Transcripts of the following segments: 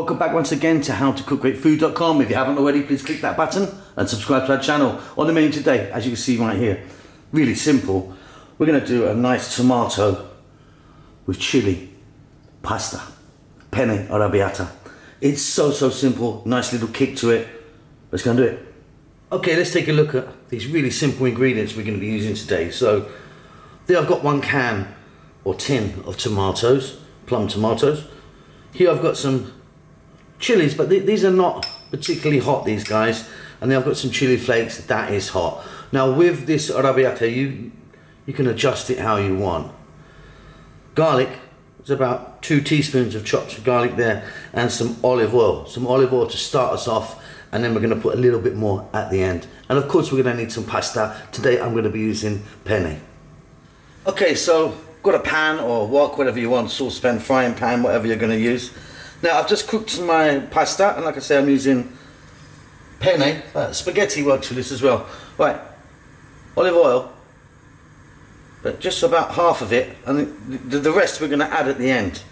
Welcome back once again to howtocookgreatfood.com. If you haven't already, please click that button and subscribe to our channel. On the menu today, as you can see right here, really simple. We're going to do a nice tomato with chili pasta, Penne Arrabbiata. It's so simple, nice little kick to it. Let's go and do it. Okay, let's take a look at these really simple ingredients we're going to be using today. So there I've got 1 can or tin of tomatoes, plum tomatoes. Here I've got some chilies, but these are not particularly hot, these guys. And then I've got some chili flakes, that is hot. Now with this arrabbiata, you can adjust it how you want. Garlic, it's about 2 teaspoons of chopped garlic there, and some olive oil. Some olive oil to start us off, and then we're going to put a little bit more at the end. And of course we're going to need some pasta. Today I'm going to be using penne. Okay, so got a pan or wok, whatever you want, saucepan, frying pan, whatever you're going to use. Now I've just cooked my pasta, and like I say, I'm using penne. Spaghetti works for this as well. Right, olive oil, but just about half of it, and the rest we're going to add at the end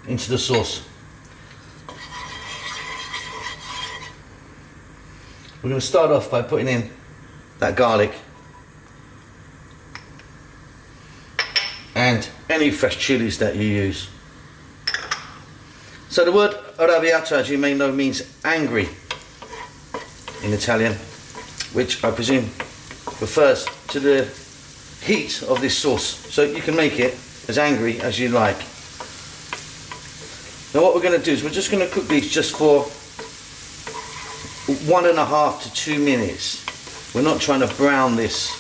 into the sauce. We're going to start off by putting in that garlic and any fresh chilies that you use. So the word arrabbiata, as you may know, means angry in Italian, which I presume refers to the heat of this sauce. So you can make it as angry as you like. Now what we're going to do is we're just going to cook these just for 1.5 to 2 minutes. We're not trying to brown this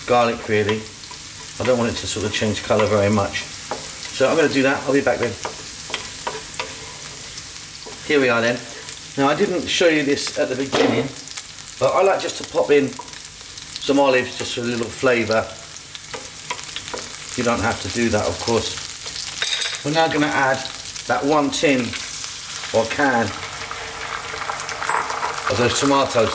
garlic really. I don't want it to sort of change colour very much. So I'm going to do that. I'll be back then. Here we are then. Now I didn't show you this at the beginning, but I like just to pop in some olives just for a little flavour. You don't have to do that, of course. We're now going to add that 1 tin or can of those tomatoes.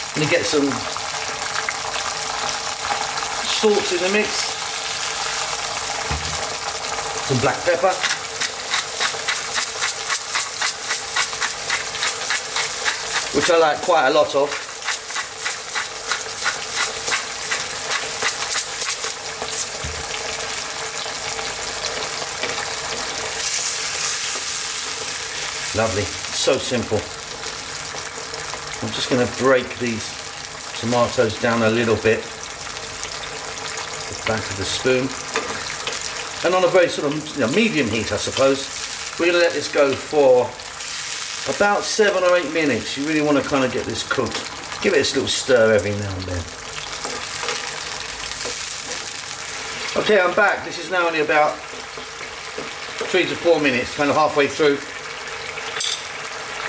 I'm going to get some salt in the mix. Some black pepper, which I like quite a lot of. Lovely, so simple. I'm just going to break these tomatoes down a little bit with the back of the spoon. And on a very sort of medium heat, I suppose, we're going to let this go for about 7 or 8 minutes. You really want to kind of get this cooked. Give it a little stir every now and then. Okay, I'm back. This is now only about 3 to 4 minutes, kind of halfway through.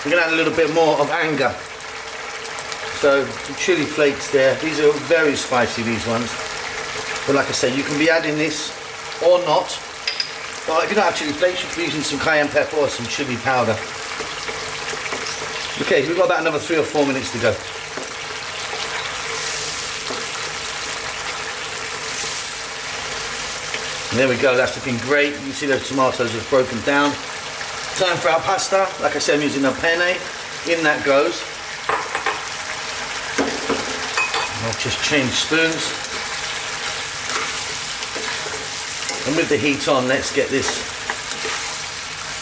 We're going to add a little bit more of anger. So, some chili flakes there. These are very spicy, these ones. But like I say, you can be adding this or not. Well, if you don't have chili flakes, you could be using some cayenne pepper or some chili powder. Okay, we've got about another 3 or 4 minutes to go. And there we go, that's looking great. You can see those tomatoes have broken down. Time for our pasta. Like I said, I'm using a penne. In that goes. I'll just change spoons. And with the heat on, let's get this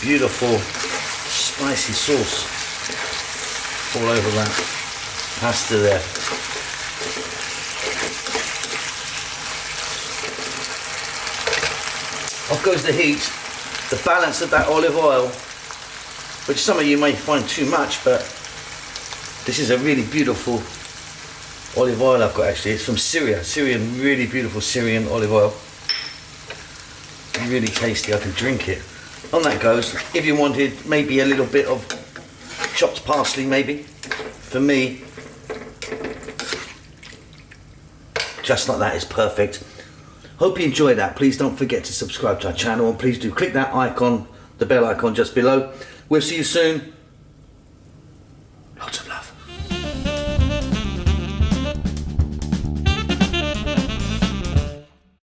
beautiful spicy sauce all over that pasta there. Off goes the heat. The balance of that olive oil, which some of you may find too much, but this is a really beautiful olive oil I've got actually. It's from Syria. Syrian, really beautiful Syrian olive oil. Really tasty, I can drink it. On that goes. If you wanted maybe a little bit of chopped parsley, maybe. For me, just like that is perfect. Hope you enjoyed that. Please don't forget to subscribe to our channel, and please do click that icon, the bell icon just below. We'll see you soon. Lots of love.